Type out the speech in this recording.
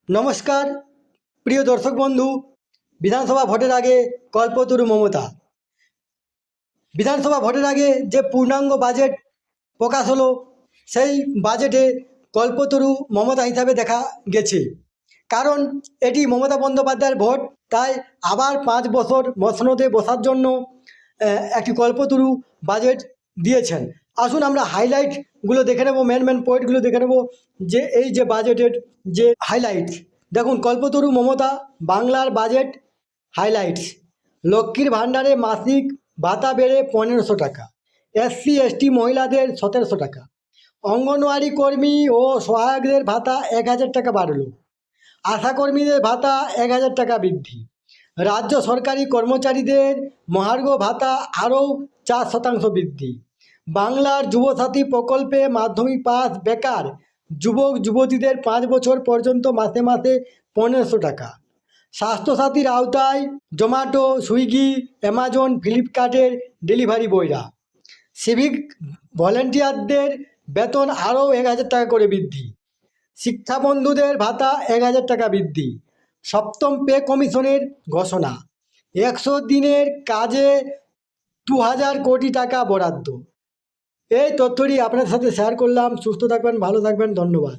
নমস্কার প্রিয় দর্শক বন্ধু। বিধানসভা ভোটের আগে কল্পতরু মমতা। বিধানসভা ভোটের আগে যে পূর্ণাঙ্গ বাজেট প্রকাশ হলো, সেই বাজেটে কল্পতরু মমতা হিসাবে দেখা গেছে। কারণ এটি মমতা বন্দ্যোপাধ্যায়ের ভোট, তাই আবার 5 বছর মসনদে বসার জন্য একটি কল্পতরু বাজেট দিয়েছেন। আসুন আমরা হাইলাইটগুলো দেখে নেব, মেন পয়েন্টগুলো দেখে নেব যে এই যে বাজেটের যে হাইলাইটস। দেখুন, কল্পতরু মমতা বাংলার বাজেট হাইলাইটস। লক্ষ্মীর ভাণ্ডারে মাসিক ভাতা বেড়ে 1500 টাকা, SC ST মহিলাদের 1700 টাকা, অঙ্গনওয়াড়ি কর্মী ও সহায়কদের ভাতা 1000 টাকা বাড়ল, আশাকর্মীদের ভাতা 1000 টাকা বৃদ্ধি, রাজ্য সরকারি কর্মচারীদের মহার্ঘ ভাতা আরও 4% বৃদ্ধি, বাংলার যুবসাথী প্রকল্পে মাধ্যমিক পাস বেকার যুবক যুবতীদের 5 বছর পর্যন্ত মাসে মাসে 1500 টাকা, স্বাস্থ্যসাথীর আওতায় জোম্যাটো, সুইগি, অ্যামাজন, ফ্লিপকার্টের ডেলিভারি বয়রা, সিভিক ভলেন্টিয়ারদের বেতন আরও 1000 টাকা করে বৃদ্ধি, শিক্ষাবন্ধুদের ভাতা 1000 টাকা বৃদ্ধি, সপ্তম পে কমিশনের ঘোষণা, 100 দিনের কাজে 2000 কোটি টাকা বরাদ্দ। এই তথ্যটি আপনার সাথে শেয়ার করলাম। সুস্থ থাকবেন, ভালো থাকবেন, ধন্যবাদ।